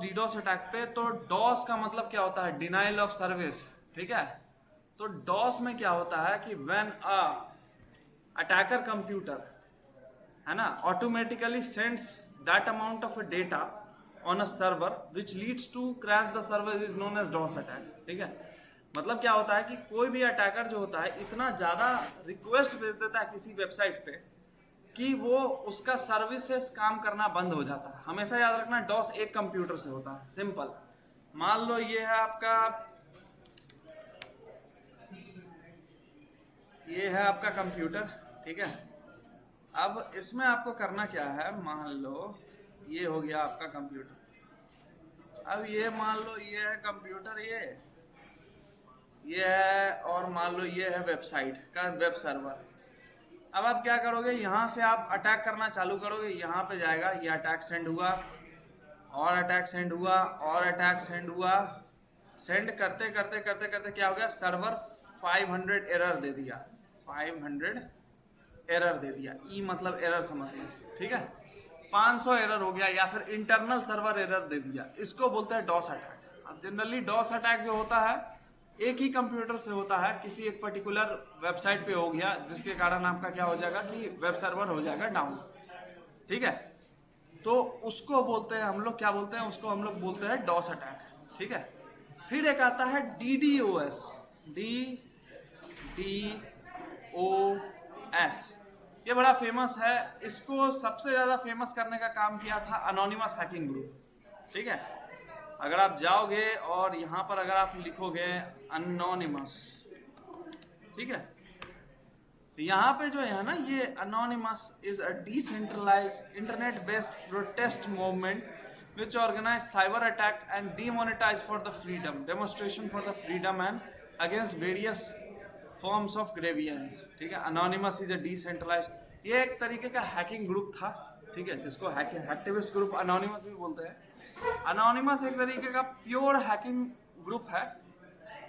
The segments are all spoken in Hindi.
डीडोस अटैक पे, तो डॉस का मतलब क्या होता है, डिनाइल ऑफ सर्विस, ठीक है। तो डॉस में क्या होता है कि व्हेन अ अटैकर कंप्यूटर, है ना, automatically sends that amount of data on a server which leads to crash the server is known as DoS attack, ठीक है। मतलब क्या होता है कि कोई भी अटैकर जो होता है इतना ज्यादा रिक्वेस्ट भेज देता है किसी वेबसाइट पे कि वो उसका सर्विसेज काम करना बंद हो जाता है। हमेशा याद रखना डॉस एक कंप्यूटर से होता है, सिंपल। मान लो ये है आपका, ये है आपका कंप्यूटर, ठीक है। अब इसमें आपको करना क्या है, मान लो ये हो गया आपका कंप्यूटर। अब ये मान लो ये है कंप्यूटर, ये है, और मान लो ये है वेबसाइट का वेब सर्वर। अब आप क्या करोगे, यहाँ से आप अटैक करना चालू करोगे, यहाँ पे जाएगा, ये अटैक सेंड हुआ, और अटैक सेंड हुआ, और अटैक सेंड हुआ। सेंड करते करते करते करते क्या हो गया, सर्वर 500 एरर दे दिया, 500 एरर दे दिया। ई मतलब एरर समझ लो, ठीक है। 500 एरर हो गया, या फिर इंटरनल सर्वर एरर दे दिया, इसको बोलते हैं डॉस अटैक। अब जनरली डॉस अटैक जो होता है एक ही कंप्यूटर से होता है, किसी एक पर्टिकुलर वेबसाइट पे हो गया, जिसके कारण आपका क्या हो जाएगा कि वेब सर्वर हो जाएगा डाउन, ठीक है। तो उसको बोलते हैं हम लोग, क्या बोलते हैं उसको, हम लोग बोलते हैं डॉस अटैक, ठीक है। फिर एक आता है DDoS, DDoS, ये बड़ा फेमस है। इसको सबसे ज्यादा फेमस करने का काम किया था अनोनिमस हैकिंग ग्रुप, ठीक है। अगर आप जाओगे और यहाँ पर अगर आप लिखोगे अनोनिमस, ठीक है, तो यहाँ पे जो है ना, ये Anonymous is a decentralised internet based protest movement which organize cyber attack and demonetize for the freedom demonstration for the freedom and against various forms of grievance, ठीक है। अनोनिमस इज अ डिसेंट्रलाइज्ड, ये एक तरीके का हैकिंग ग्रुप था, ठीक है, जिसको हैक्टिविस्ट ग्रुप अनोनिमस भी बोलते हैं। अनोनिमस एक तरीके का प्योर हैकिंग ग्रुप है,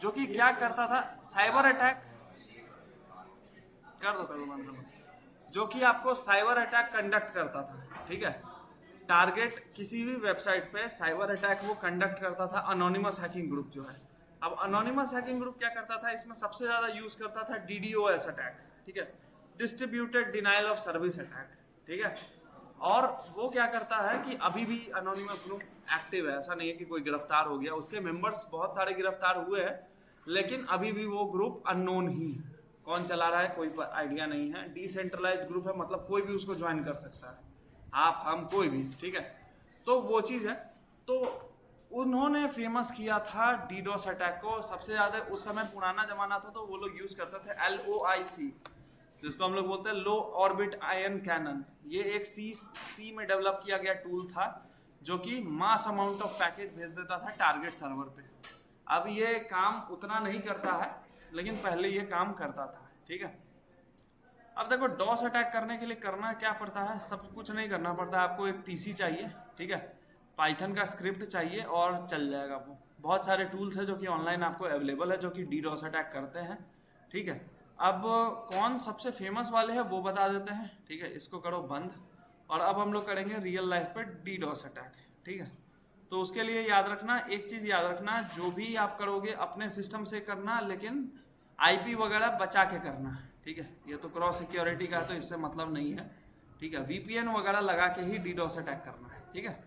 जो कि क्या करता था, साइबर अटैक कर दो बंद कर दो, जो कि आपको साइबर अटैक कंडक्ट करता था, ठीक है। टारगेट किसी भी वेबसाइट पे साइबर अटैक वो कंडक्ट करता था अनोनिमस हैकिंग ग्रुप जो है। अब अनोनिमस हैकिंग ग्रुप क्या करता था, इसमें सबसे ज्यादा यूज करता था DDoS अटैक, ठीक है, distributed denial of service attack, ठीक है। और वो क्या करता है कि अभी भी अनोनिमस ग्रुप एक्टिव है, ऐसा नहीं है कि कोई गिरफ्तार हो गया, उसके मेंबर्स बहुत सारे गिरफ्तार हुए हैं, लेकिन अभी भी वो ग्रुप अननोन ही है, कौन चला रहा है कोई आइडिया नहीं है। डिसेंट्रलाइज्ड ग्रुप है, मतलब कोई भी उसको ज्वाइन कर सकता है, आप हम कोई भी, ठीक है। तो वो चीज है, तो उन्होंने फेमस किया था डीडोस अटैक को सबसे ज्यादा। उस समय पुराना जमाना था, तो वो लोग यूज करते थे LOIC, जिसको हम लोग बोलते हैं लो ऑर्बिट आयन कैनन। ये एक सी में डेवलप किया गया टूल था, जो कि मास अमाउंट ऑफ पैकेट भेज देता था टारगेट सर्वर पे। अब ये काम उतना नहीं करता है, लेकिन पहले ये काम करता था, ठीक है। अब देखो डॉस अटैक करने के लिए करना क्या पड़ता है, सब कुछ नहीं करना पड़ता है, आपको एक PC चाहिए, ठीक है, पाइथन का स्क्रिप्ट चाहिए और चल जाएगा। वो बहुत सारे टूल्स हैं जो कि ऑनलाइन आपको अवेलेबल है, जो कि डीडोस अटैक करते हैं, ठीक है। अब कौन सबसे फेमस वाले हैं वो बता देते हैं, ठीक है, इसको करो बंद। और अब हम लोग करेंगे रियल लाइफ पे डीडोस अटैक, ठीक है। तो उसके लिए याद रखना, एक चीज याद रखना, जो भी आप करोगे अपने सिस्टम से करना, लेकिन IP वगैरह बचा के करना, ठीक है। ये तो क्रॉस सिक्योरिटी का है, तो इससे मतलब नहीं है, ठीक है। VPN वगैरह लगा के ही डीडोस अटैक करना है, ठीक है,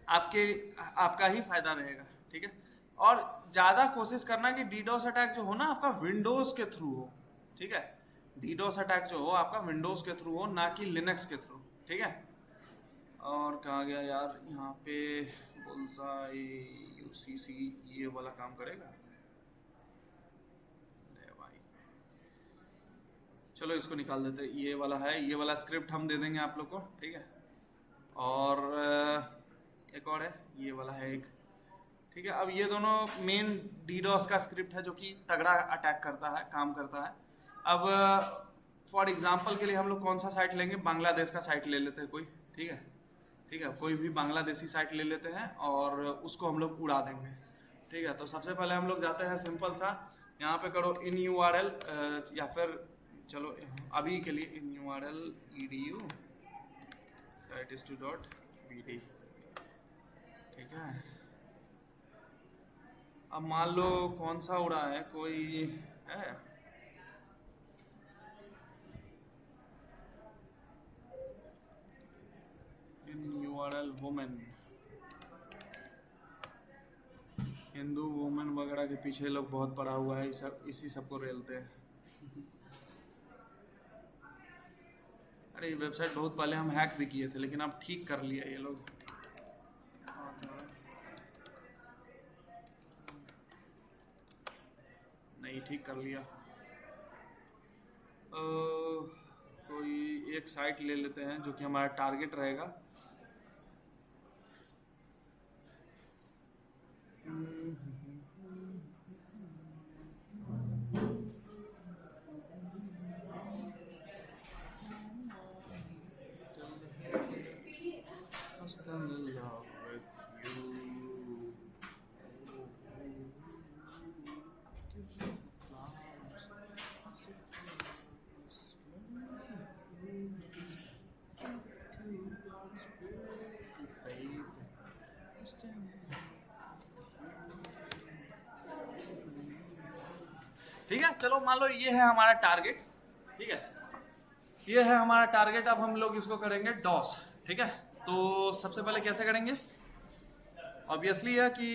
आपका ही फायदा रहेगा, ठीक है। और ज्यादा कोशिश करना कि डीडोस अटैक जो हो ना आपका विंडोज के थ्रू हो, ठीक है। डीडोस अटैक जो हो आपका विंडोज के थ्रू हो, ना कि लिनक्स के थ्रू, ठीक है। और कहा गया यार, यहाँ पे बुलसाई UCC ये वाला काम करेगा, चलो इसको निकाल देते, ये वाला है, ये वाला स्क्रिप्ट हम दे देंगे आप लोग को, ठीक है। और एक और है, ये वाला है एक, ठीक है। अब ये दोनों मेन डीडोस का स्क्रिप्ट है, जो कि तगड़ा अटैक करता है, काम करता है। अब फॉर एग्जांपल के लिए हम लोग कौन सा साइट लेंगे, बांग्लादेश का साइट ले लेते हैं कोई, ठीक है, ठीक है, कोई भी बांग्लादेशी साइट ले लेते हैं और उसको हम लोग उड़ा देंगे, ठीक है। तो सबसे पहले हम लोग जाते हैं सिंपल सा, यहाँ पे करो in URL, या फिर चलो अभी के लिए in URL edu site.bd, है। अब मान लो कौन सा उड़ा है, कोई है इन यूआरएल वुमेन, हिंदू वुमेन वगैरह के पीछे लोग बहुत पड़ा हुआ है, इसी सबको रेलते हैं। अरे ये वेबसाइट बहुत पहले हम हैक भी किए थे, लेकिन अब ठीक कर लिया ये लोग। नहीं ठीक कर लिया। कोई एक साइट ले लेते हैं जो कि हमारा टारगेट रहेगा। ठीक है, चलो मान लो ये है हमारा टारगेट। ठीक है, ये है हमारा टारगेट। अब हम लोग इसको करेंगे डॉस। ठीक है, तो सबसे पहले कैसे करेंगे? ऑब्वियसली है कि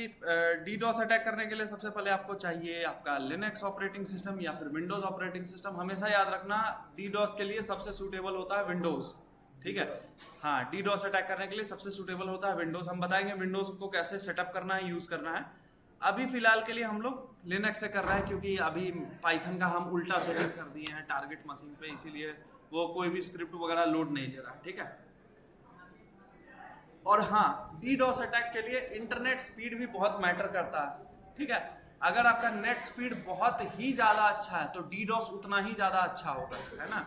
डीडॉस अटैक करने के लिए सबसे पहले आपको चाहिए आपका लिनक्स ऑपरेटिंग सिस्टम या फिर विंडोज ऑपरेटिंग सिस्टम। हमेशा याद रखना डीडॉस के लिए सबसे सूटेबल होता है विंडोज। ठीक है, हाँ, डीडॉस अटैक करने के लिए सबसे सूटेबल होता है विंडोज। हम बताएंगे विंडोज को कैसे सेटअप करना है, यूज करना है। अभी फिलहाल के लिए हम लोग लिनक्स से कर रहे हैं, क्योंकि अभी पाइथन का हम उल्टा सेटिंग कर दिए हैं टारगेट मशीन पे, इसीलिए वो कोई भी स्क्रिप्ट वगैरह लोड नहीं ले रहा है। ठीक है, और हाँ, डीडॉस अटैक के लिए इंटरनेट स्पीड भी बहुत मैटर करता है। ठीक है, अगर आपका नेट स्पीड बहुत ही ज्यादा अच्छा है तो डीडॉस उतना ही ज्यादा अच्छा होगा, है ना?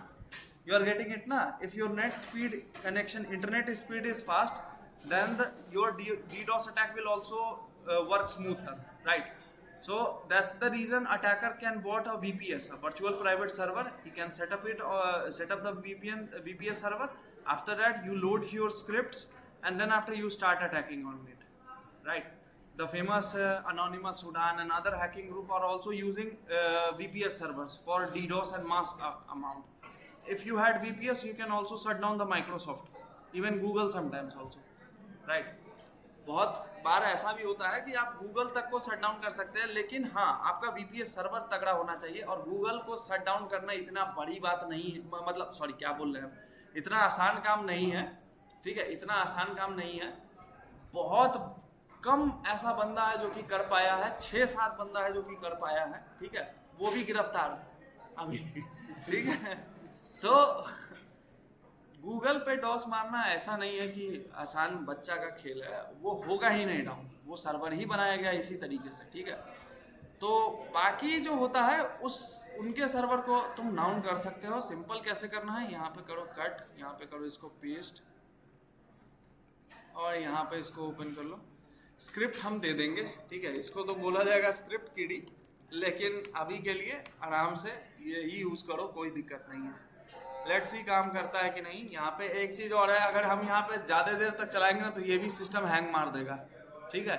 यू आर गेटिंग इट ना? If your net speed connection internet speed is fast, then your DDoS attack will also work smoother, right? So that's the reason attacker can bought a VPS, a virtual private server. He can set up the VPS server. After that you load your scripts and then after you start attacking on it, right? The famous Anonymous Sudan and other hacking group are also using VPS servers for DDoS and mass amount. If you had VPS, you can also shut down the Microsoft, even Google sometimes also, right? बहुत बार ऐसा भी होता है कि आप गूगल तक को शट डाउन कर सकते हैं, लेकिन हाँ, आपका VPS सर्वर तगड़ा होना चाहिए। और गूगल को शट डाउन करना इतना बड़ी बात नहीं, मतलब सॉरी क्या बोल रहे हैं, इतना आसान काम नहीं है। ठीक है, इतना आसान काम नहीं है। बहुत कम ऐसा बंदा है जो कि कर पाया है, 6-7 बंदा है जो कि कर पाया है। ठीक है, वो भी गिरफ्तार है अभी। ठीक है, तो गूगल पे डॉस मारना ऐसा नहीं है कि आसान बच्चा का खेल है, वो होगा ही नहीं डाउन, वो सर्वर ही बनाया गया इसी तरीके से। ठीक है, तो बाकी जो होता है उनके सर्वर को तुम डाउन कर सकते हो। सिंपल कैसे करना है, यहाँ पे करो कट, यहाँ पे करो इसको पेस्ट और यहाँ पे इसको ओपन कर लो। स्क्रिप्ट हम दे देंगे, ठीक है, इसको तो बोला जाएगा स्क्रिप्ट कीडी, लेकिन अभी के लिए आराम से ये ही यूज करो, कोई दिक्कत नहीं है। लेट्स सी काम करता है कि नहीं। यहाँ पे एक चीज और है, अगर हम यहाँ पे ज्यादा देर तक चलाएंगे ना तो ये भी सिस्टम हैंग मार देगा। ठीक है,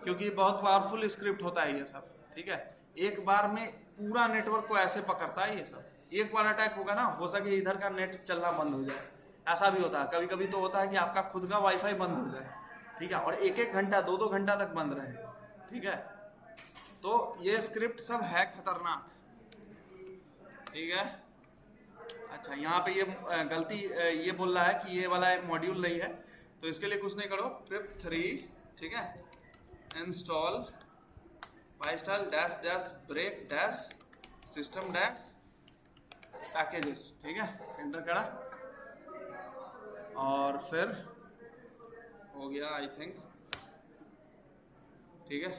क्योंकि बहुत पावरफुल स्क्रिप्ट होता है ये सब। ठीक है, एक बार में पूरा नेटवर्क को ऐसे पकड़ता है ये सब। एक बार अटैक होगा ना, हो सके इधर का नेट चलना बंद हो जाए, ऐसा भी होता है। कभी कभी तो होता है कि आपका खुद का वाईफाई बंद हो जाए, ठीक है, और 1-1 घंटा 2-2 घंटा तक बंद रहे। ठीक है, तो ये स्क्रिप्ट सब है खतरनाक। ठीक है, अच्छा, यहाँ पे ये गलती ये बोल रहा है कि ये वाला मॉड्यूल नहीं है, तो इसके लिए कुछ नहीं करो, pip3, ठीक है, इंस्टॉल पाइस्टल -break system packages, ठीक है, एंटर करा और फिर हो गया आई थिंक। ठीक है,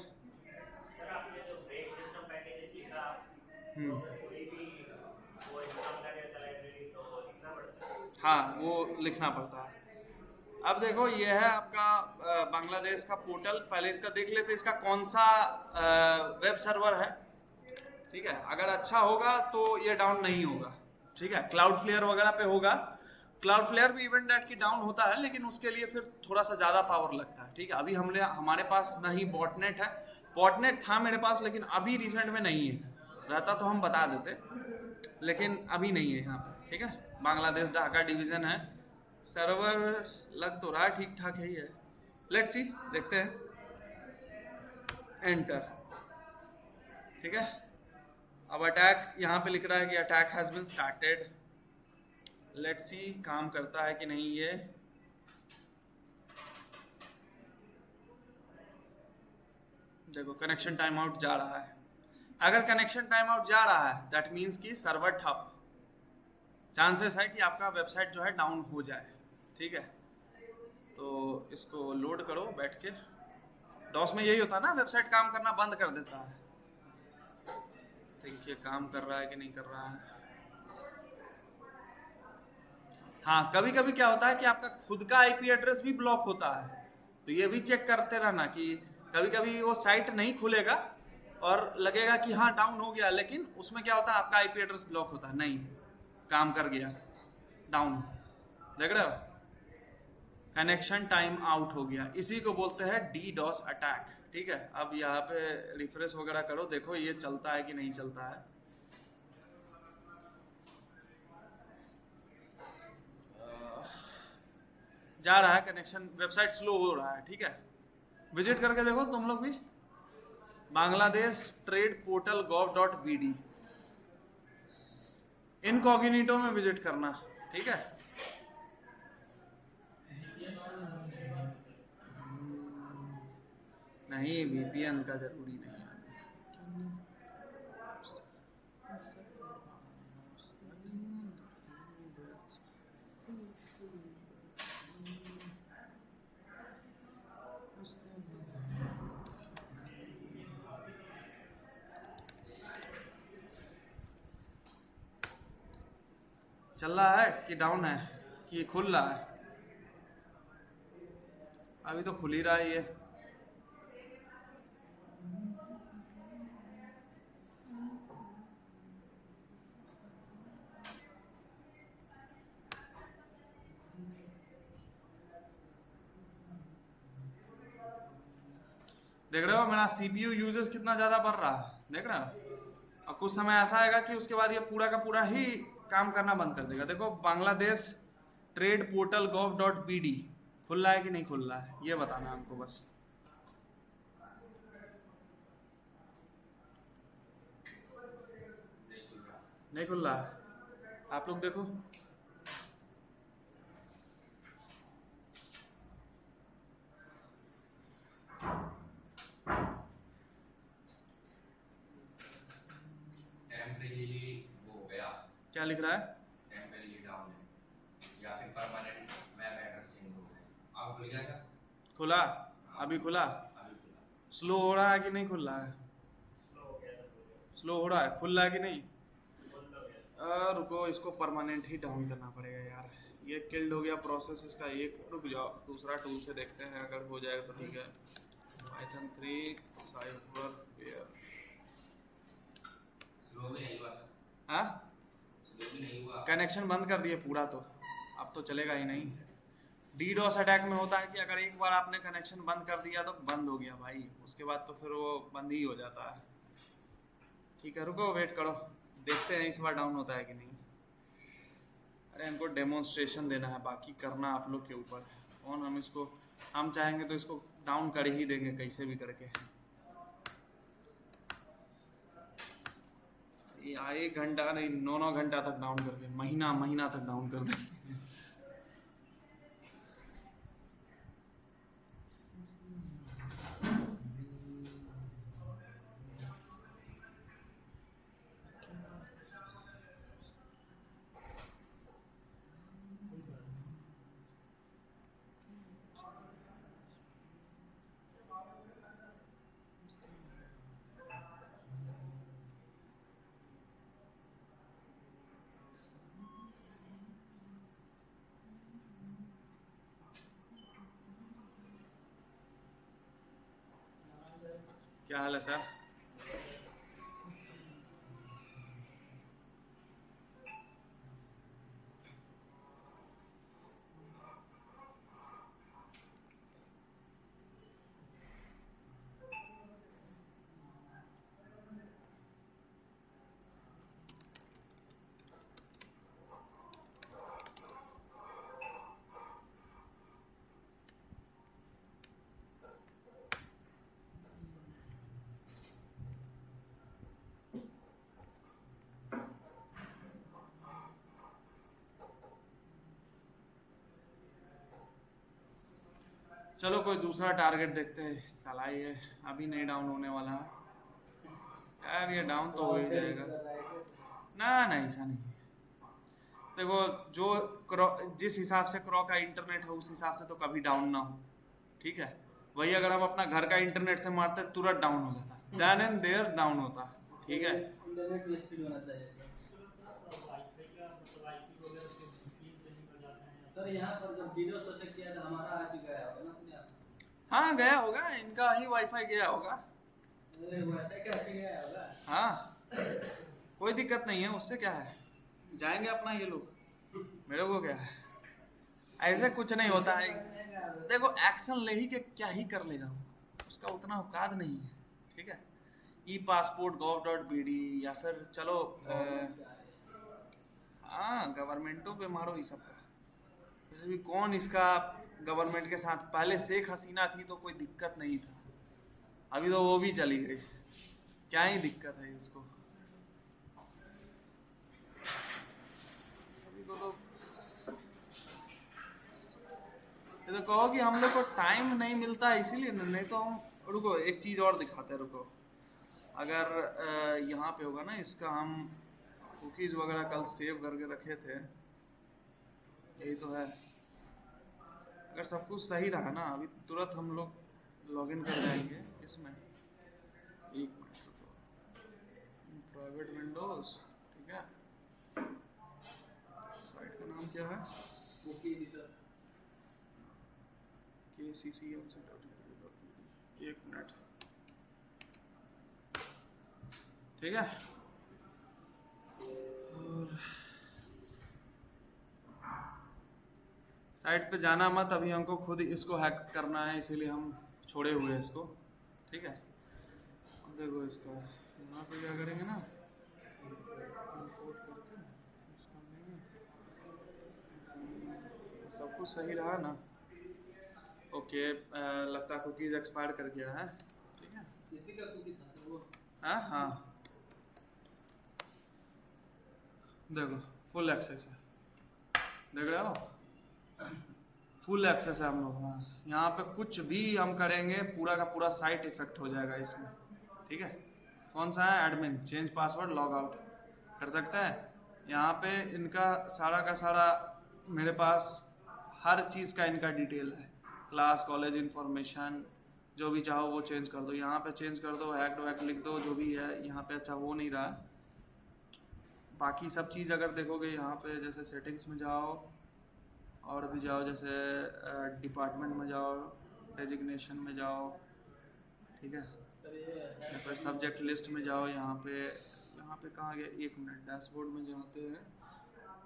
हाँ, वो लिखना पड़ता है। अब देखो, ये है आपका बांग्लादेश का पोर्टल। पहले इसका देख लेते हैं, इसका कौन सा वेब सर्वर है। ठीक है, अगर अच्छा होगा तो ये डाउन नहीं होगा। ठीक है, क्लाउडफ्लेयर वगैरह पे होगा क्लाउडफ्लेयर भी इवेंट डेट की डाउन होता है, लेकिन उसके लिए फिर थोड़ा सा ज़्यादा पावर लगता है। ठीक है, अभी हमारे पास नहीं बॉटनेट है, बॉटनेट था मेरे पास लेकिन अभी रिसेंट में नहीं है, रहता तो हम बता देते, लेकिन अभी नहीं है यहाँ पे। ठीक है, बांग्लादेश ढाका डिवीज़न है, सर्वर लग तो रहा है ठीक ठाक ही है। लेट्स सी, देखते हैं। एंटर। ठीक है, अब अटैक यहाँ पे लिख रहा है कि attack has been started. Let's see काम करता है कि नहीं ये। देखो कनेक्शन टाइम आउट जा रहा है। अगर कनेक्शन टाइम आउट जा रहा है दैट मीन्स कि सर्वर ठप, चांसेस है कि आपका वेबसाइट जो है डाउन हो जाए। ठीक है, तो इसको लोड करो बैठ के। डॉस में यही होता है ना, वेबसाइट काम करना बंद कर देता है। देखिए काम कर रहा है कि नहीं कर रहा है। हाँ, कभी कभी क्या होता है कि आपका खुद का आईपी एड्रेस भी ब्लॉक होता है, तो ये भी चेक करते रहना कि कभी कभी वो साइट नहीं खुलेगा और लगेगा कि हाँ डाउन हो गया, लेकिन उसमें क्या होता है आपका आईपी एड्रेस ब्लॉक होता है, नहीं काम कर गया, डाउन। देख रहे हो, कनेक्शन टाइम आउट हो गया, इसी को बोलते हैं डीडॉस अटैक। ठीक है, अब यहाँ पे रिफ्रेश वगैरह करो, देखो ये चलता है कि नहीं चलता है। जा रहा है कनेक्शन, वेबसाइट स्लो हो रहा है। ठीक है, विजिट करके देखो तुम लोग भी, Bangladesh trade portal gov.bd, incognito में विजिट करना। ठीक है, नहीं वीपीएन का जरूरी नहीं है। चल रहा है कि डाउन है कि खुल रहा है? अभी तो खुल ही रहा है ये। देख रहे हो मेरा सीपीयू यूजेस कितना ज्यादा बढ़ रहा है, देख रहे हो। और कुछ समय ऐसा आएगा कि उसके बाद ये पूरा का पूरा ही काम करना बंद कर देगा। देखो बांग्लादेश ट्रेड पोर्टल gov.bd खुल रहा है कि नहीं खुल रहा है, ये बताना है हमको बस। नहीं खुल रहा है, आप लोग देखो। क्या लिख रहा है? खुला, अभी खुला। स्लो हो रहा है कि नहीं खुल रहा है? स्लो हो रहा है, खुल रहा है कि नहीं? रुको, इसको परमानेंट ही डाउन करना पड़ेगा यार। ये किल्ड हो गया प्रोसेस इसका एक, रुक जाओ दूसरा टूल से देखते हैं, अगर हो जाएगा तो ठीक है। पाइथन 3 साइफरवेयर। हाँ, कनेक्शन बंद कर दिए पूरा, तो अब तो चलेगा ही नहीं। डीडोस अटैक में होता है कि अगर एक बार आपने कनेक्शन बंद कर दिया तो बंद हो गया भाई, उसके बाद तो फिर वो बंद ही हो जाता है। ठीक है, रुको वेट करो, देखते हैं इस बार डाउन होता है कि नहीं। अरे हमको डेमोन्स्ट्रेशन देना है, बाकी करना आप लोग के ऊपर। और हम चाहेंगे तो इसको डाउन कर ही देंगे कैसे भी करके। ये 1 घंटा नहीं, 9 घंटा तक डाउन करके, महीना तक डाउन कर देंगे। क्या हाल है सर? चलो कोई दूसरा टारगेट देखते हैं। साला ये अभी नहीं डाउन होने वाला है यार, ये डाउन तो हो ही जाएगा। ना ना, ऐसा नहीं है। देखो जो जिस हिसाब से क्रॉ का इंटरनेट है उस हिसाब से तो कभी डाउन ना हो, ठीक है। वही अगर हम अपना घर का इंटरनेट से मारते तुरंत डाउन हो जाता, देन एंड देयर डाउन होता, ठीक है। इंटरनेट भी स्पीड होना चाहिए सर। यहाँ पर जब वीडियो सेट किया था हमारा आईपी गया होगा ना सर? हाँ गया होगा, इनका ही वाईफाई गया होगा। वाईफाई का आईपी गया होगा। हाँ कोई दिक्कत नहीं है, उससे क्या है, जाएंगे अपना ये लोग, मेरे को क्या है, ऐसे कुछ नहीं होता है। देखो एक्शन ले ही के क्या ही कर लेगा वो, उसका उतना औकात नहीं है, ठीक है। ई पासपोर्ट gov.bd या फिर चलो हाँ गवर्नमेंटों पे मारो ये सब का। जैसे भी कौन इसका गवर्नमेंट के साथ, पहले शेख हसीना थी तो कोई दिक्कत नहीं था, अभी तो वो भी चली गई, क्या ही दिक्कत है इसको। सभी को तो ये तो कहो कि हम लोग को टाइम नहीं मिलता है इसीलिए, नहीं तो हम, रुको एक चीज़ और दिखाते हैं, रुको। अगर यहाँ पे होगा ना इसका, हम कुकीज़ वगैरह कल सेव करके रखे थे, यही तो है। अगर सब कुछ सही रहा ना, अभी तुरंत हम लोग लॉगिन कर जाएंगे इसमें। एक मिनट रुको, प्राइवेट विंडोज, ठीक है। साइट का नाम क्या है, KCCMC.in। एक मिनट, ठीक है। और साइट पे जाना मत, अभी हमको खुद इसको हैक करना है, इसीलिए हम छोड़े हुए हैं इसको, ठीक है। देखो इसका यहाँ पे क्या करेंगे ना, इंपोर्ट करके इसका नहीं, सब कुछ सही रहा ना, ओके। लगता है कुकीज़ एक्सपायर कर गया है, ठीक है। किसी का कुकी था सर वो? हाँ हाँ देखो फुल एक्सेस है, देख रहे हो, फुल एक्सेस है हम लोग के पास। यहाँ पे कुछ भी हम करेंगे पूरा का पूरा साइट इफेक्ट हो जाएगा इसमें, ठीक है। कौन सा है, admin, change password, log out कर सकता है। यहाँ पे इनका सारा का सारा मेरे पास हर चीज़ का इनका डिटेल है, क्लास कॉलेज इन्फॉर्मेशन, जो भी चाहो वो चेंज कर दो। यहाँ पे चेंज कर दो, हैक वैक लिख दो, जो भी है यहाँ पे अच्छा हो नहीं रहा। बाकी सब चीज़ अगर देखोगे यहाँ पे, जैसे सेटिंग्स में जाओ और भी जाओ, जैसे डिपार्टमेंट में जाओ, डेजिग्नेशन में जाओ, ठीक है। या फिर सब्जेक्ट लिस्ट में जाओ, यहाँ पे कहाँ गया, एक मिनट, डैशबोर्ड में जाते हैं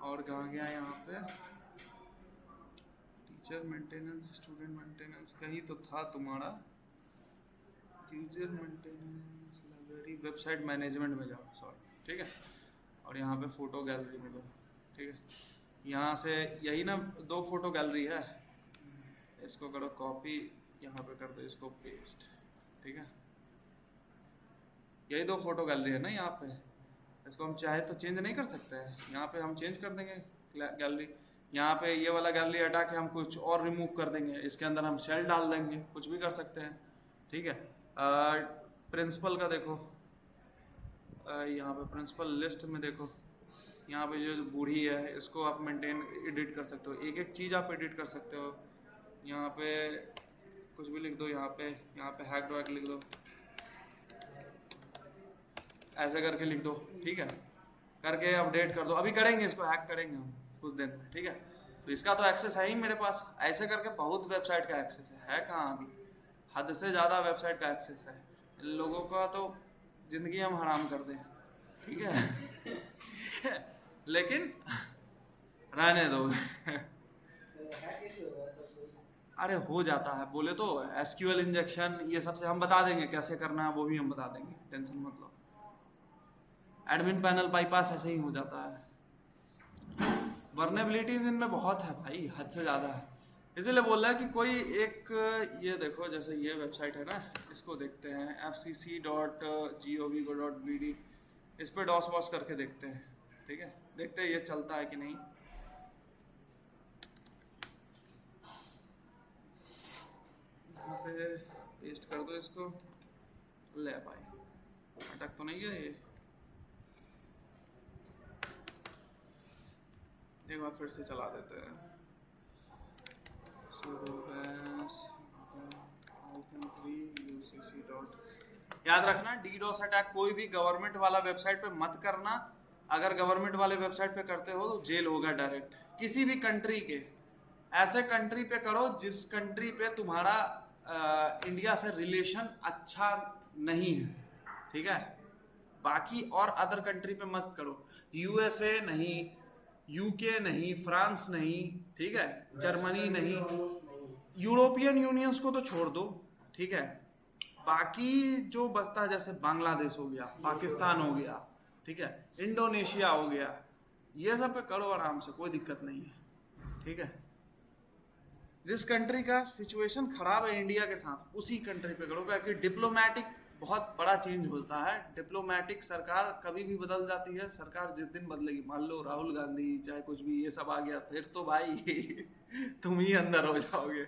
और कहाँ गया, यहाँ पे टीचर मेंटेनेंस, स्टूडेंट मेंटेनेंस, कहीं तो था तुम्हारा, user maintenance, library, website management में जाओ, सॉरी, ठीक है। और यहाँ पे फ़ोटो गैलरी में जाओ, ठीक है। यहाँ से यही ना 2 फोटो गैलरी है, इसको करो कॉपी, यहाँ पे कर दो इसको पेस्ट, ठीक है। यही 2 फोटो गैलरी है ना यहाँ पे, इसको हम चाहे तो चेंज नहीं कर सकते हैं, यहाँ पे हम चेंज कर देंगे गैलरी। यहाँ पे ये वाला गैलरी हटा के हम कुछ और रिमूव कर देंगे, इसके अंदर हम शेल डाल देंगे, कुछ भी कर सकते हैं, ठीक है। प्रिंसिपल का देखो, यहाँ पे प्रिंसिपल लिस्ट में देखो, यहाँ पे जो बूढ़ी है इसको आप मेंटेन एडिट कर सकते हो, एक एक चीज़ आप एडिट कर सकते हो। यहाँ पे कुछ भी लिख दो, यहाँ पे हैक वैक लिख दो, ऐसे करके लिख दो, ठीक है। करके अपडेट कर दो, अभी करेंगे इसको, हैक करेंगे हम कुछ दिन में, ठीक है। तो इसका तो एक्सेस है ही मेरे पास, ऐसे करके बहुत वेबसाइट का एक्सेस है कहाँ, अभी हद से ज़्यादा वेबसाइट का एक्सेस है। इन लोगों का तो ज़िंदगी हम हराम कर दें, ठीक है। लेकिन रहने दो। अरे हो जाता है, बोले तो एसक्यूएल इंजेक्शन ये सबसे हम बता देंगे कैसे करना है, वो भी हम बता देंगे, टेंशन मत लो। एडमिन पैनल बाईपास ऐसे ही हो जाता है। वर्नेबिलिटीज इनमें बहुत है भाई, हद से ज़्यादा है, इसीलिए बोल रहा है कि कोई एक, ये देखो जैसे ये वेबसाइट है ना, इसको देखते हैं fcc.gov.bd, इस पर डॉस वॉस करके देखते हैं, ठीक है। देखते हैं ये चलता है कि नहीं। यहाँ पे पेस्ट कर दो इसको। ले भाई, अटक तो नहीं है ये। एक बार फिर से चला देते हैं। याद रखना, डीडोस अटैक कोई भी गवर्नमेंट वाला वेबसाइट पे मत करना। अगर गवर्नमेंट वाले वेबसाइट पे करते हो तो जेल होगा डायरेक्ट। किसी भी कंट्री के, ऐसे कंट्री पे करो जिस कंट्री पे तुम्हारा इंडिया से रिलेशन अच्छा नहीं है, ठीक है। बाकी और अदर कंट्री पे मत करो। यूएसए नहीं, यूके नहीं, फ्रांस नहीं, ठीक है, जर्मनी नहीं, यूरोपियन यूनियंस को तो छोड़ दो, ठीक है। बाकी जो बचता है जैसे बांग्लादेश हो गया, पाकिस्तान हो गया, ठीक है, इंडोनेशिया हो गया, ये सब पे करो आराम से, कोई दिक्कत नहीं है, ठीक है। जिस कंट्री का सिचुएशन खराब है इंडिया के साथ, उसी कंट्री पे करो, क्योंकि डिप्लोमेटिक बहुत बड़ा चेंज होता है। डिप्लोमेटिक सरकार कभी भी बदल जाती है। सरकार जिस दिन बदलेगी, मान लो राहुल गांधी चाहे कुछ भी ये सब आ गया, फिर तो भाई तुम ही अंदर हो जाओगे,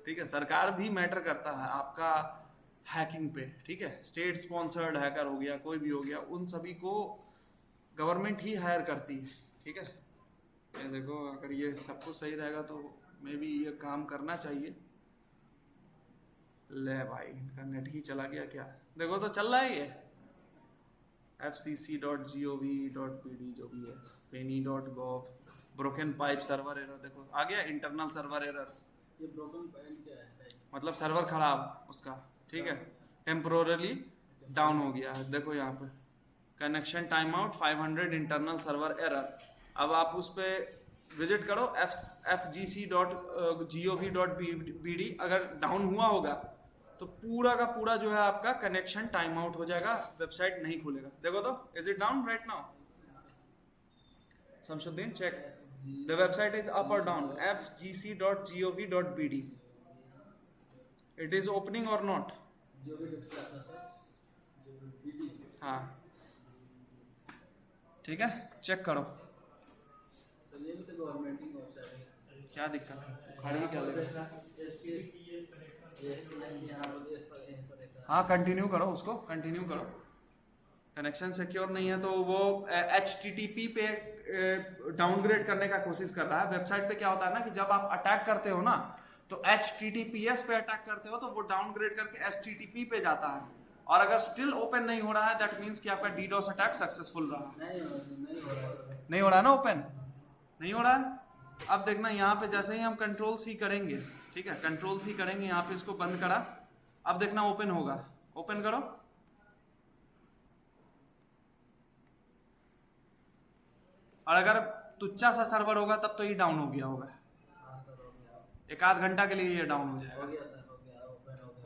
ठीक है। सरकार भी मैटर करता है आपका हैकिंग पे, ठीक है। स्टेट स्पॉन्सर्ड हैकर हो गया, कोई भी हो गया, उन सभी को गवर्नमेंट ही हायर करती है, ठीक है। ये देखो, अगर ये सब कुछ सही रहेगा तो मे भी ये काम करना चाहिए। ले भाई, इनका नेट ही चला गया क्या? देखो तो चल रहा है ये fcc.gov.pd जो भी है, feni.gov, broken pipe server error, देखो आ गया इंटरनल सर्वर एरर। ये ब्रोकन पॉइंट क्या है? मतलब सर्वर खराब उसका, ठीक है, टेम्पोरली डाउन हो गया है। देखो यहाँ पे connection time out 500 internal server error. अब आप उस पर विजिट करो fgc.gov.pd। अगर डाउन हुआ होगा तो पूरा का पूरा जो है आपका कनेक्शन टाइम आउट हो जाएगा, वेबसाइट नहीं खुलेगा। देखो तो, is it down right now? Shamshuddin, check the website is up और down. fgc.gov.pd, it is opening और नॉट? जो भी डिस्प्ले आता है सर, जो भी बीडी, हाँ, ठीक है, चेक करो। सर ये भी तो गवर्नमेंट की वेबसाइट है। क्या दिक्कत है? खड़ी क्या दिक्कत? हाँ, कंटिन्यू करो, उसको कंटिन्यू करो। कनेक्शन सिक्योर नहीं है तो वो HTTP पे डाउनग्रेड करने का कोशिश कर रहा है। वेबसाइट पे क्या होता है ना कि जब आप अटैक करते हो ना, तो HTTPS पे अटैक करते हो तो वो डाउनग्रेड करके HTTP पे जाता है। और अगर स्टिल ओपन नहीं हो रहा है, दैट मीन्स कि आपका DDoS अटैक सक्सेसफुल रहा। नहीं हो रहा है, नहीं हो रहा है ना, ओपन नहीं हो रहा है। अब देखना यहाँ पे जैसे ही हम कंट्रोल C करेंगे, ठीक है, कंट्रोल C करेंगे, यहाँ पे इसको बंद करा, अब देखना ओपन होगा। ओपन करो, और अगर तुच्चा सा सर्वर होगा तब तो ये डाउन हो गया होगा। हाँ सर हो गया, एक आध घंटा के लिए ये डाउन हो हो जाएगा। गया सर, हो गया,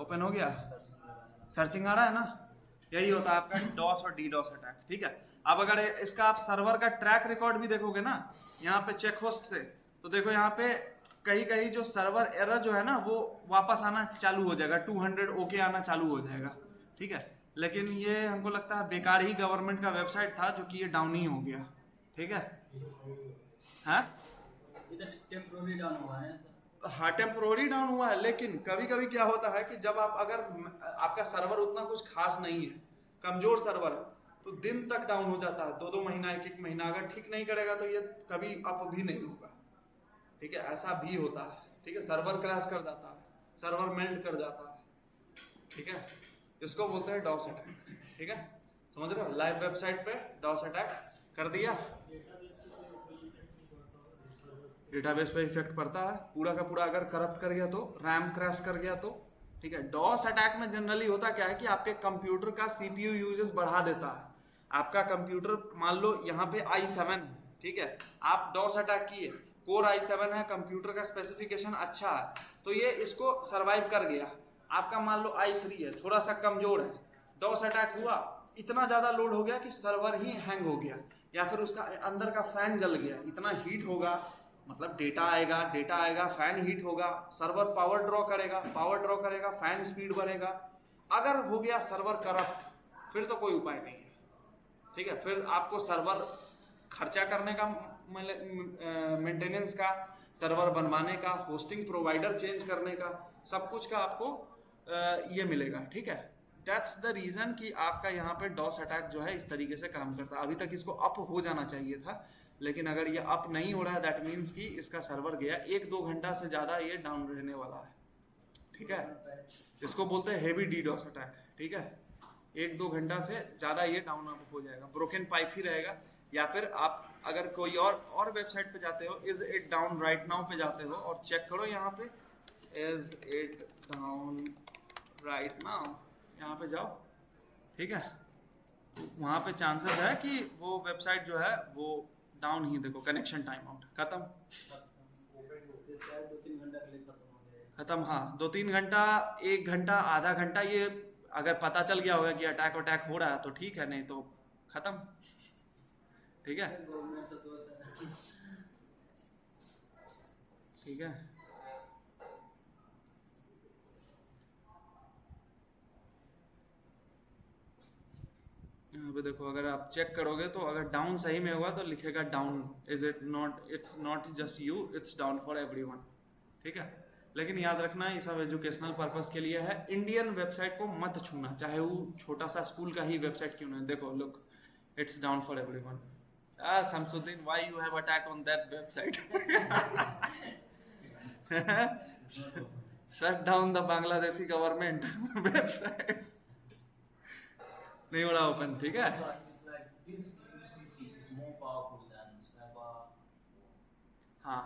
ओपन हो गया, सर्चिंग सर्चिंग आ रहा है ना। यही होता है आपका DOS और DDoS अटैक, ठीक है। अब अगर इसका आप सर्वर का ट्रैक रिकॉर्ड भी देखोगे ना, यहाँ पे चेक होस्ट से, तो देखो यहाँ पे कहीं कहीं जो सर्वर एरर जो है ना वो वापस आना चालू हो जाएगा, 200 ओके आना चालू हो जाएगा, ठीक है। लेकिन ये हमको लगता है बेकार ही गवर्नमेंट का वेबसाइट था जो कि ये डाउन ही हो गया, ठीक है। हाँ इधर टेम्पोररी डाउन हुआ है सर। हाँ, टेम्पोररी डाउन हुआ है, लेकिन कभी कभी क्या होता है कि जब आप अगर आपका सर्वर उतना कुछ खास नहीं है, कमजोर सर्वर है, तो दिन तक डाउन हो जाता है, 2-2 महीना, 1-1 महीना। अगर ठीक नहीं करेगा तो ये कभी अप भी नहीं होगा, ठीक है। ऐसा भी होता है, ठीक है। सर्वर क्रैश कर जाता है, सर्वर मेल्ट कर जाता है, ठीक है। इसको बोलते हैं DOS अटैक, ठीक है, समझ रहे हो। लाइव वेबसाइट पे DOS अटैक कर दिया, डेटाबेस पे इफेक्ट पड़ता है पूरा का पूरा। अगर करप्ट कर गया तो, रैम क्रैश कर गया तो, ठीक है। DOS अटैक में जनरली होता क्या है कि आपके कंप्यूटर का CPU यूजेस बढ़ा देता है। आपका कंप्यूटर मान लो यहाँ पे i7 है, ठीक है, आप DOS अटैक किए, कोर i7 है, कंप्यूटर का स्पेसिफिकेशन अच्छा है, तो ये इसको सरवाइव कर गया। आपका मान लो i3 है, थोड़ा सा कमजोर है, DOS अटैक हुआ, इतना ज्यादा लोड हो गया कि सर्वर ही हैंग हो गया, या फिर उसका अंदर का फैन जल गया, इतना हीट होगा, मतलब डेटा आएगा, फैन हीट होगा, सर्वर पावर ड्रॉ करेगा, फैन स्पीड बढ़ेगा। अगर हो गया सर्वर करप्ट, फिर तो कोई उपाय नहीं है, ठीक है। फिर आपको सर्वर खर्चा करने का, मेंटेनेंस का, सर्वर बनवाने का, होस्टिंग प्रोवाइडर चेंज करने का, सब कुछ का आपको ये मिलेगा, ठीक है। दैट्स द रीजन कि आपका यहाँ पे डॉस अटैक जो है इस तरीके से काम करता है। अभी तक इसको अप हो जाना चाहिए था, लेकिन अगर ये अप नहीं हो रहा है दैट मीन्स कि इसका सर्वर गया। 1-2 घंटा से ज़्यादा ये डाउन रहने वाला है, ठीक है। इसको बोलते हैं हेवी डीडॉस अटैक, ठीक है। 1-2 घंटा से ज़्यादा ये डाउन अप हो जाएगा, ब्रोकन पाइप ही रहेगा। या फिर आप अगर कोई और वेबसाइट पे जाते हो, is it down right now पे जाते हो और चेक करो यहाँ पे, is it down right now, यहाँ पे जाओ, ठीक है। तो वहाँ पे चांसेस है कि वो वेबसाइट जो है वो डाउन ही, देखो कनेक्शन टाइम आउट खत्म। शायद 2-3 घंटा के लिए खत्म हो जाएगा। खत्म, हाँ 2-3 घंटा, 1 घंटा, आधा घंटा, ये अगर पता चल गया होगा कि अटैक हो रहा है तो ठीक है, नहीं तो खत्म, ठीक है, गवर्नमेंट से तो ऐसा ठीक है। यहाँ पे देखो, अगर आप चेक करोगे तो अगर डाउन सही में होगा तो लिखेगा down, is it not, it's not just you, it's down for everyone, ठीक है। लेकिन याद रखना ये सब एजुकेशनल पर्पस के लिए है। इंडियन वेबसाइट को मत छूना, चाहे वो छोटा सा स्कूल का ही वेबसाइट क्यों ना है। देखो look, it's down for everyone. Samsudin, why you have attack on that website? Shut down the Bangladeshi government website. नहीं हो रहा ओपन, ठीक है। It's like this UCC is more powerful than Cyber. हाँ,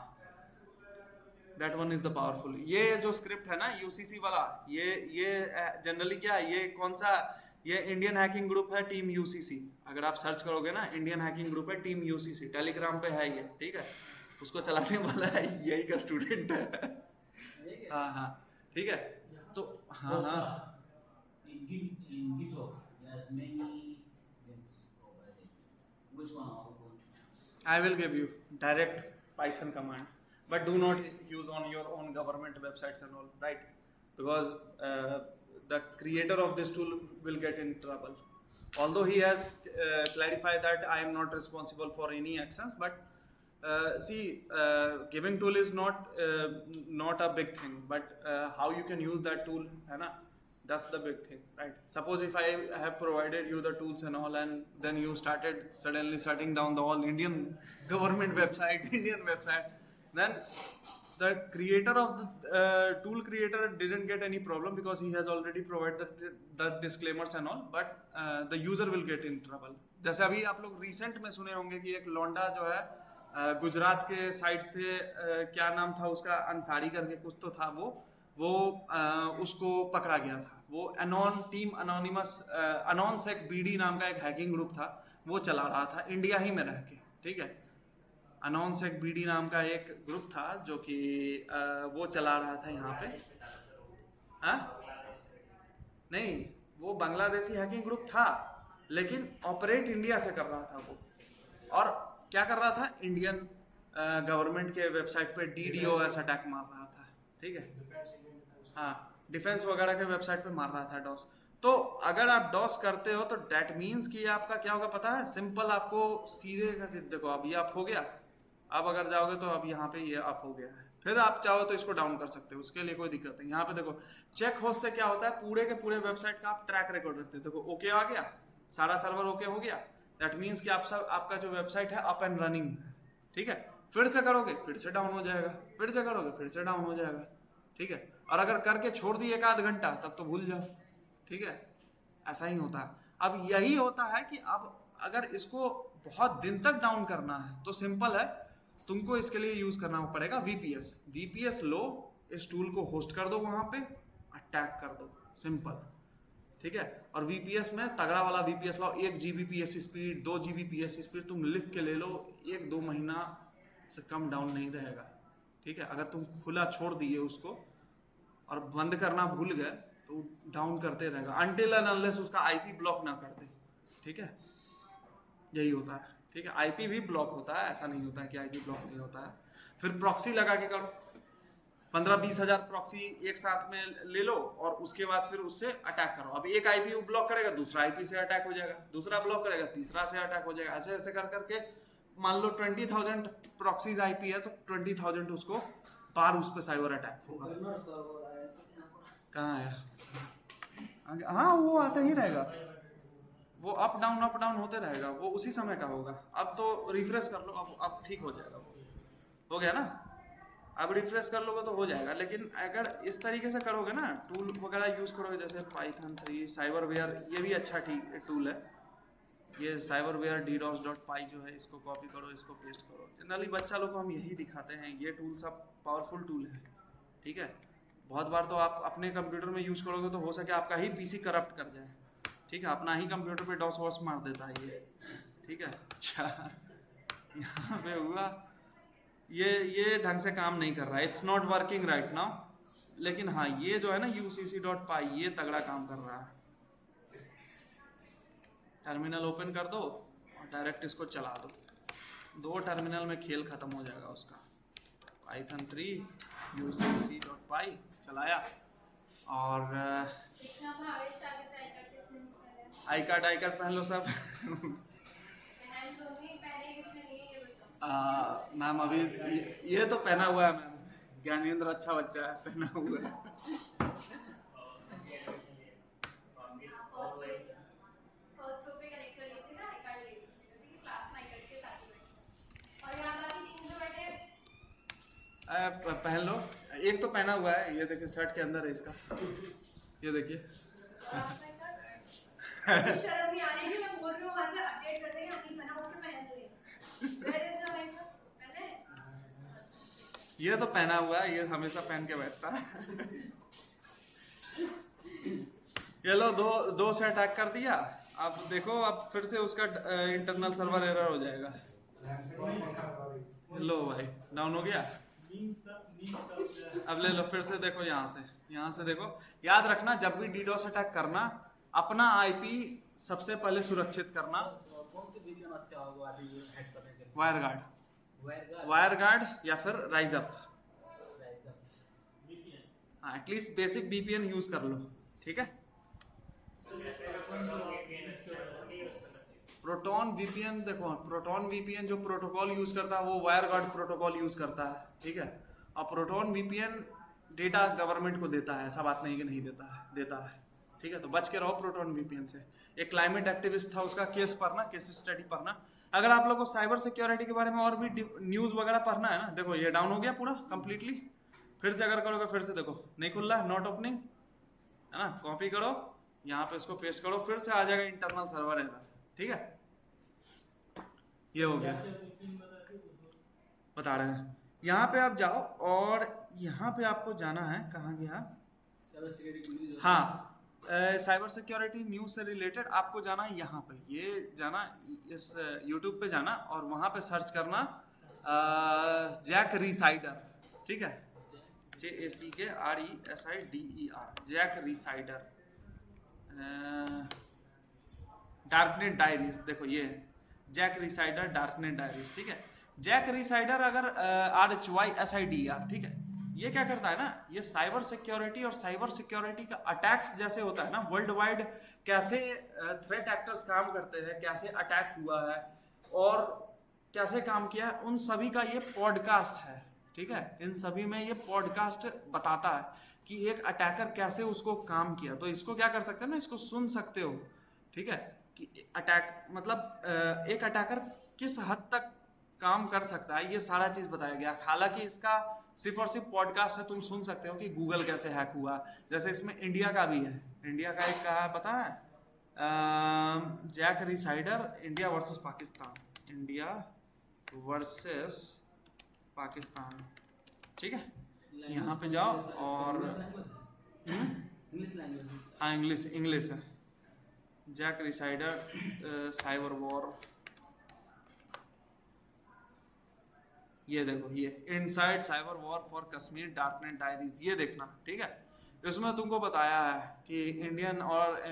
that one is the powerful। ये जो स्क्रिप्ट है ना यूसीसी वाला, ये जनरली क्या है, ये कौन सा, ये इंडियन हैकिंग ग्रुप है, टीम यूसीसी। अगर आप सर्च करोगे ना, इंडियन हैकिंग ग्रुप है टीम यूसीसी, टेलीग्राम पे है ये, ठीक है। उसको चलाने वाला है यही का स्टूडेंट है। हाँ हाँ, ठीक है। तो हाँ हाँ, In GitHub, there's many links provided. Which one are we going to choose? I will give you direct Python command, but do not use on your own government websites and all, right? Because the creator of this tool will get in trouble. Although he has clarified that I am not responsible for any actions, but see, giving tool is not a big thing, but how you can use that tool, है ना? That's the big thing, right? Suppose if I have provided you the tools and all, and then you started suddenly shutting down the all Indian government website, Indian website, then the creator of the tool creator didn't get any problem because he has already provided the disclaimers and all, but the user will get in trouble. जैसे अभी आप लोग recent में सुने होंगे कि एक लौंडा जो है गुजरात के साइड से, क्या नाम था उसका, अंसारी करके कुछ तो था, वो उसको पकड़ा गया था। वो टीम अनोनिमस, अनोनसेक बीडी नाम का एक हैकिंग ग्रुप था, वो चला रहा था इंडिया ही में रह के, ठीक है। अनोनसेक बीडी नाम का एक ग्रुप था जो कि वो चला रहा था यहाँ पे, हाँ नहीं, वो बांग्लादेशी हैकिंग ग्रुप था, लेकिन ऑपरेट इंडिया से कर रहा था वो। और क्या कर रहा था, इंडियन गवर्नमेंट के वेबसाइट पे DDoS अटैक मार रहा था, ठीक है। हाँ, डिफेंस वगैरह के वेबसाइट पे मार रहा था डॉस। तो अगर आप डॉस करते हो तो डेट मीन्स कि आपका क्या होगा पता है, सिंपल, आपको सीधे का सीधे, देखो अब ये अप हो गया, अब अगर जाओगे तो अब यहाँ पे ये अप हो गया है, फिर आप चाहो तो इसको डाउन कर सकते हो, उसके लिए कोई दिक्कत नहीं। यहाँ पे देखो चेक होस्ट से क्या होता है, पूरे के पूरे वेबसाइट का आप ट्रैक रिकॉर्ड रखते हो। देखो ओके आ गया, सारा सर्वर ओके हो गया, दैट मीन्स कि आपका जो वेबसाइट है अप एंड रनिंग है, ठीक है। फिर से करोगे फिर से डाउन हो जाएगा, फिर से करोगे फिर से डाउन हो जाएगा, ठीक है। और अगर करके छोड़ दिए 1-आध घंटा तब तो भूल जाओ, ठीक है। ऐसा ही होता है। अब यही होता है कि अब अगर इसको बहुत दिन तक डाउन करना है तो सिंपल है, तुमको इसके लिए यूज करना पड़ेगा VPS लो, इस टूल को होस्ट कर दो, वहां पे अटैक कर दो, सिंपल, ठीक है। और VPS में तगड़ा वाला VPS लाओ, 1 Gbps स्पीड, 2 Gbps स्पीड, तुम लिख के ले लो, 1-2 महीना से कम डाउन नहीं रहेगा, ठीक है। अगर तुम खुला छोड़ दिए उसको और बंद करना भूल गए तो डाउन करते रहेगा अनटिल एंड अनलेस उसका IP ब्लॉक ना कर दे, ठीक है। यही होता है, ठीक है। IP भी ब्लॉक होता है, ऐसा नहीं होता है कि IP ब्लॉक नहीं होता है। फिर प्रॉक्सी लगा के करो, 15-20 हज़ार प्रॉक्सी एक साथ में ले लो और उसके बाद फिर उससे अटैक करो। अब एक IP वो ब्लॉक करेगा, दूसरा IP से अटैक हो जाएगा, दूसरा ब्लॉक करेगा, तीसरा से अटैक हो जाएगा, ऐसे ऐसे कर करके मान लो 20,000 प्रॉक्सीज IP है तो 20,000 उसको पार उस पर साइबर अटैक होगा। गवर्नर सर्वर आया है यहाँ पर। कहाँ आया? हाँ वो आता ही रहेगा, वो अप डाउन होते रहेगा, वो उसी समय का होगा। अब तो रिफ्रेश कर लो, अब ठीक हो जाएगा, वो हो गया ना। अब रिफ्रेश कर लोगे तो हो जाएगा। लेकिन अगर इस तरीके से करोगे ना, टूल वगैरह यूज़ करोगे जैसे पाइथन 3 साइबरवेयर, ये भी अच्छा ठीक टूल है। ये साइबरवेयर DDoS.py जो है, इसको कॉपी करो, इसको पेस्ट करो। जनरली बच्चा लोग को हम यही दिखाते हैं, ये टूल सब पावरफुल टूल है, ठीक है। बहुत बार तो आप अपने कंप्यूटर में यूज़ करोगे तो हो सके आपका ही पीसी करप्ट कर जाए, ठीक है। अपना ही कंप्यूटर पे डॉस वॉस मार देता है ये, ठीक है। अच्छा यहाँ पे हुआ ये ढंग से काम नहीं कर रहा है, it's not working right now. लेकिन हाँ ये जो है ना UCC.py, ये तगड़ा काम कर रहा है। टर्मिनल ओपन कर दो और डायरेक्ट इसको चला दो, 2 टर्मिनल में खेल खत्म हो जाएगा उसका। पाइथन 3 UCC.py चलाया और आई कार्ड पहन लो सब। मैम अभी ये तो पहना हुआ है मैम, ज्ञानेंद्र अच्छा बच्चा है, पहना हुआ है। पहन लो, एक तो पहना हुआ है, ये देखिए शर्ट के अंदर है इसका, ये देखिए। शर्म नहीं आ रही है, मैं बोल रही हूँ वहां से अपडेट कर देंगे, अपनी बना के पहन लो। ये तो पहना हुआ है, ये हमेशा पहन के बैठता है। ये लो दो से अटैक कर दिया। अब देखो, अब फिर से उसका इंटरनल सर्वर एरर हो जाएगा। लो भाई डाउन हो गया। अब ले लो फिर से, देखो यहाँ से देखो। याद रखना जब भी DDoS अटैक करना, अपना IP सबसे पहले सुरक्षित करना। कौन सी वीडियो अच्छा होगा अभी हैक करने के लिए? वायर गार्ड या फिर राइज अप। हाँ एटलीस्ट बेसिक VPN यूज कर लो, ठीक है। प्रोटॉन VPN, देखो प्रोटॉन VPN जो प्रोटोकॉल यूज करता है वो वायर गार्ड प्रोटोकॉल यूज करता है, ठीक है। और प्रोटॉन VPN डेटा गवर्नमेंट को देता है, ऐसा बात नहीं कि नहीं देता है, ठीक है। तो बच के रहो प्रोटॉन VPN से। एक क्लाइमेट एक्टिविस्ट था, उसका केस स्टडी पढ़ना। अगर आप लोग को साइबर सिक्योरिटी के बारे में और भी न्यूज वगैरह पढ़ना है ना, देखो ये डाउन हो गया पूरा कंप्लीटली। फिर से अगर करोगे, फिर से देखो नहीं खुल रहा है, नॉट ओपनिंग, है ना। कॉपी करो, यहाँ पे इसको पेस्ट करो, फिर से आ जाएगा इंटरनल सर्वर एरर, ठीक है। ये हो गया, बता रहे हैं। यहाँ पे आप जाओ और यहाँ पे आपको जाना है, कहाँ गया? हाँ, साइबर सिक्योरिटी न्यूज से रिलेटेड आपको जाना है यहाँ पे। ये जाना, इस यूट्यूब पे जाना और वहाँ पे सर्च करना जैक रीसाइडर, ठीक है। JACKRESIDER, Jack Rhysider. Darknet Diaries, देखो ये जैक रीसाइडर डार्कनेट डायरीज, ठीक है। जैक रीसाइडर अगर RHYSIDER, ठीक है। ये क्या करता है ना, ये साइबर सिक्योरिटी और साइबर सिक्योरिटी का अटैक्स जैसे होता है ना वर्ल्ड वाइड, कैसे थ्रेट एक्टर्स काम करते हैं, कैसे अटैक हुआ है और कैसे काम किया है, उन सभी का ये पॉडकास्ट है, ठीक है। इन सभी में ये पॉडकास्ट बताता है कि एक अटैकर कैसे उसको काम किया। तो इसको क्या कर सकते हैं ना, इसको सुन सकते हो, ठीक है। कि अटैक मतलब एक अटैकर किस हद तक काम कर सकता है, ये सारा चीज बताया गया। हालांकि इसका सिर्फ और सिर्फ पॉडकास्ट है, तुम सुन सकते हो कि गूगल कैसे हैक हुआ। जैसे इसमें इंडिया का भी है, इंडिया का एक कहा पता है, Jack Rhysider India versus Pakistan, India versus Pakistan, ठीक है। यहाँ पे जाओ और इंग्लिश लैंग्वेज, हाँ इंग्लिश है। जैक रीसाइडर साइबर वॉर, ये देखो, ये inside cyber war for Kashmir Darknet Diaries, ये देखना, ठीक है। इसमें तुमको बताया है कि इंडियन और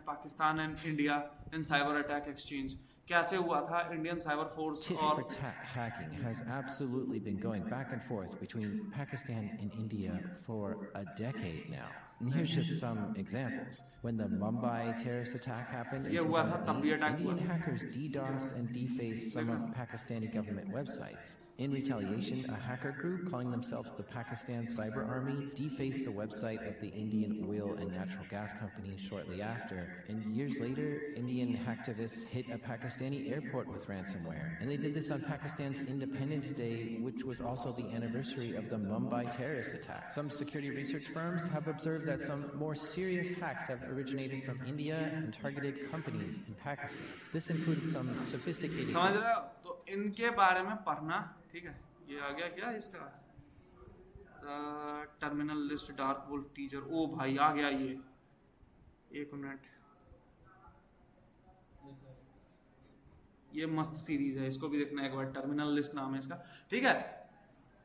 Pakistan and India in cyber attack exchange कैसे हुआ था। इंडियन साइबर फोर्स और hacking has absolutely been going back and forth between Pakistan and India for a decade now. And here's just some examples. When the Mumbai terrorist attack happened in ये हुआ था, तब भी 2008, attack हुआ Indian था। hackers DDoSed and defaced some of Pakistani government websites. In retaliation, a hacker group calling themselves the Pakistan Cyber Army defaced the website of the Indian Oil and Natural Gas Company shortly after. And years later, Indian hacktivists hit a Pakistani airport with ransomware. And they did this on Pakistan's Independence Day, which was also the anniversary of the Mumbai terrorist attack. Some security research firms have observed that some more serious hacks have originated from India and targeted companies in Pakistan. This included some sophisticated... समझ रहे हो? तो इनके बारे में पढ़ना, ठीक है? ये आ गया क्या इसका? Terminal list dark wolf teacher, ओ भाई आ गया ये, एक मिनट, ये मस्त सीरीज है, इसको भी देखना एक बार, टर्मिनल लिस्ट नाम है इसका, ठीक है?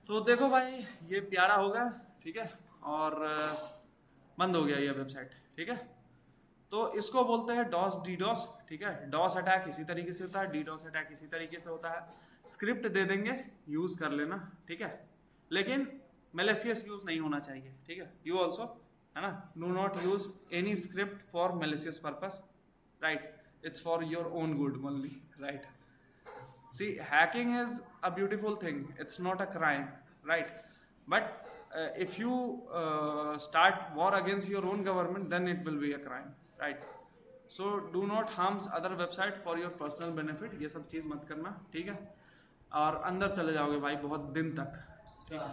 तो देखो भाई ये प्यारा होगा, ठीक है? और बंद हो गया ये वेबसाइट, ठीक है? तो इसको बोलते हैं डॉस डीडॉस, ठीक है? डॉस अटैक इसी तरीके से होता है, डीडॉस अटैक इसी तरीके से होता है। स्क्रिप्ट दे देंगे, यूज कर लेना, ठीक है? लेकिन मैलिशियस यूज नहीं होना चाहिए, ठीक है? यू ऑल्सो, है ना? Do not use any script for malicious purpose, right? It's for your own good only, right? See, hacking is a beautiful thing. It's not a crime, right? But if you start war against your own government, then it will be a crime, right? So do not harm other website for your personal benefit. ये सब चीज मत करना, ठीक है? और अंदर चले जाओगे भाई बहुत दिन तक. Sir,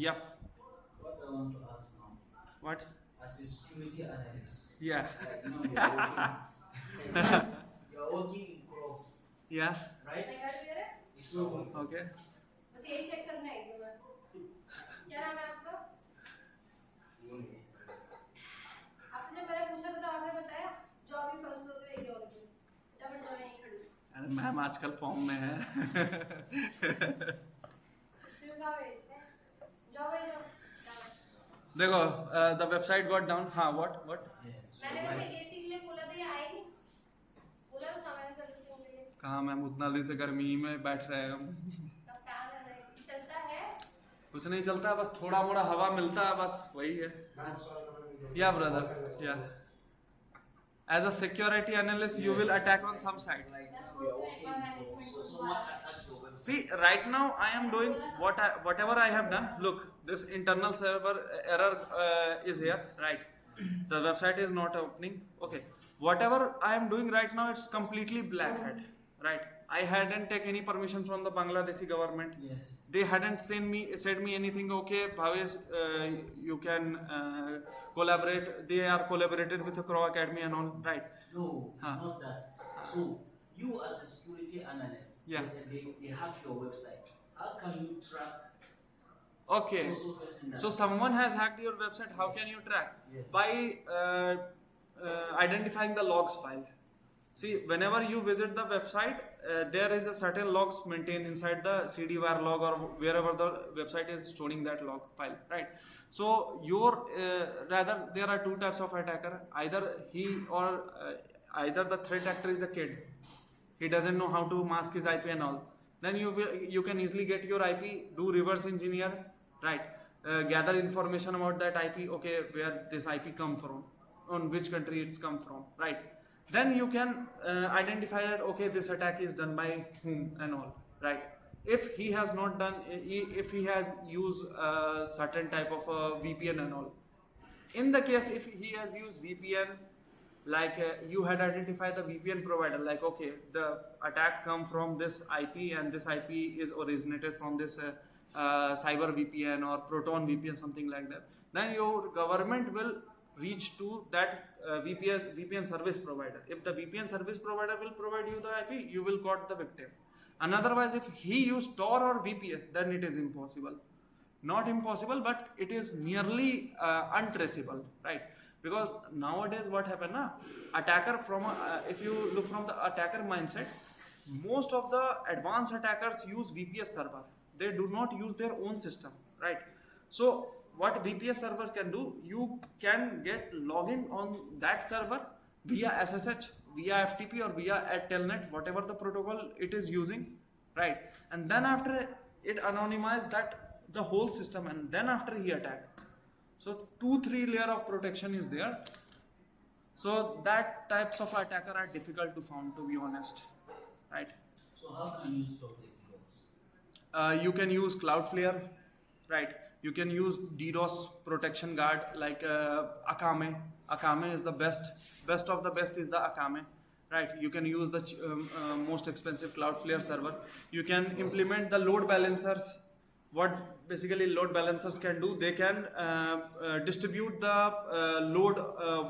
Yep. what I want to ask now, What? as a security analyst, Yeah. like now you're working in Chrome, Yeah. right? मैं कर दे रहे? It's so good. Okay. बस यही चेक करना है एक बार। क्या नाम है आपका? आपसे जब मैंने पूछा था तो आपने बताया जॉब ही फर्स्ट फ्लोर पे लेके और डबल जॉब नहीं खड़ी। अरे मैम आजकल फॉर्म में है. देखो द वेबसाइट गॉट डाउन. हाँ what? Yes. मैंने वैसे एसी के लिए बोला था, ये आए नहीं, बोला तो था मैंने सर्विसिंग के लिए। कहाँ मैम, उतना दिन से गर्मी में बैठ रहे हैं हम. तब फैन है, चलता है। कुछ नहीं चलता, बस थोड़ा मोड़ा हवा मिलता है, बस वही है. या ब्रदर, या as a security analyst you will attack on some site. Like now we are working in Chrome, so someone attacked your website. See, right now I am doing whatever I have done. Look, this internal server error is here, right? The website is not opening. Okay, whatever I am doing right now, it's completely black hat, right? I hadn't taken any permission from the Bangladeshi government. Yes. They hadn't said me anything. Okay, Bhavesh, you can collaborate. They are collaborated with the Crow Academy and all, right? No, Huh. it's not that. So you as a security analyst, Yeah. they hack your website. How can you track? Okay. person that? So someone has hacked your website. How can you track? Yes. By identifying the logs file. See, whenever you visit the website, there is a certain logs maintained inside the CD-WAR log or wherever the website is storing that log file, right? So rather there are two types of attacker. Either either the threat actor is a kid. He doesn't know how to mask his IP and all. Then you can easily get your IP, do reverse engineer, right? Gather information about that IP. Okay, where this IP come from, on which country it's come from, right? Then you can identify that okay, this attack is done by whom and all, right? If he has not done, if he has used a certain type of a VPN and all. In the case if he has used VPN, like you had identified the VPN provider, like okay, the attack come from this IP and this IP is originated from this Cyber VPN or Proton VPN, something like that. Then your government will reach to that VPN service provider. If the VPN service provider will provide you the IP, you will got the victim. And otherwise, if he used Tor or VPS, then it is impossible. Not impossible, but it is nearly untraceable, right? Because nowadays what happened na, attacker from if you look from the attacker mindset, most of the advanced attackers use VPS server. They do not use their own system, right? So what VPS server can do, you can get login on that server via SSH, via FTP or via Telnet, whatever the protocol it is using, right? And then after it anonymize that the whole system, and then after he attack. So 2-3 layer of protection is there. So that types of attacker are difficult to found, to be honest, right? So how can you stop the DDoS? You can use Cloudflare, right? You can use DDoS protection guard like Akame. Akame is the best of the best is the Akame, right? You can use the most expensive Cloudflare server. You can implement the load balancers. What basically load balancers can do, they can distribute the load,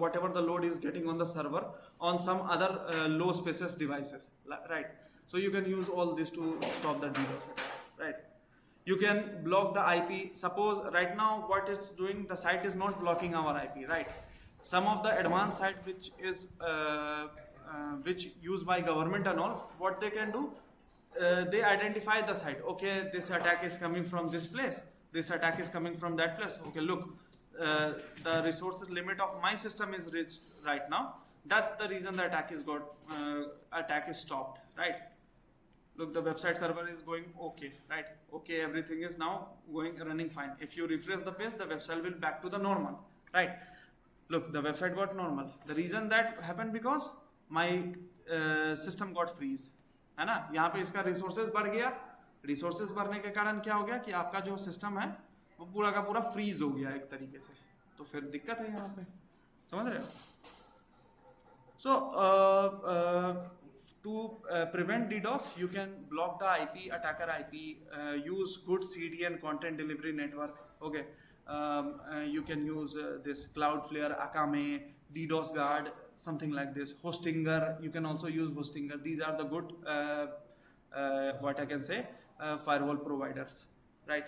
whatever the load is getting on the server, on some other low spaces devices, right? So you can use all this to stop the DDoS attack, right? You can block the IP. Suppose right now what it's doing, the site is not blocking our IP, right? Some of the advanced site which is which used by government and all, what they can do, they identify the site. Okay, this attack is coming from this place, this attack is coming from that place. Okay, look, the resource limit of my system is reached right now. That's the reason the attack is attack is stopped, right? Look, the website server is going okay, right? Okay, everything is now running fine. If you refresh the page, the website will back to the normal, right? Look, the website got normal. The reason that happened because my system got freeze, है ना? यहाँ पे इसका resources बढ़ गया. Resources बढ़ने के कारण क्या हो गया कि आपका जो system है वो पूरा का पूरा freeze हो गया एक तरीके से. तो फिर दिक्कत है यहाँ पे, समझ रहे हो? So to prevent DDoS, you can block the IP, attacker IP, use good CDN, content delivery network. Okay, you can use this Cloudflare, Akame, DDoS guard, something like this. Hostinger, you can also use Hostinger. These are the good, what I can say, firewall providers, right?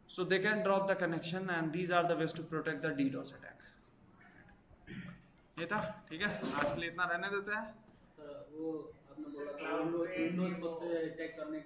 So they can drop the connection, and these are the ways to protect the DDoS attack. ये था, ठीक है? आज के लिए इतना रहने देते हैं. सर वो आपने बोला था विंडोज बस से अटैक करने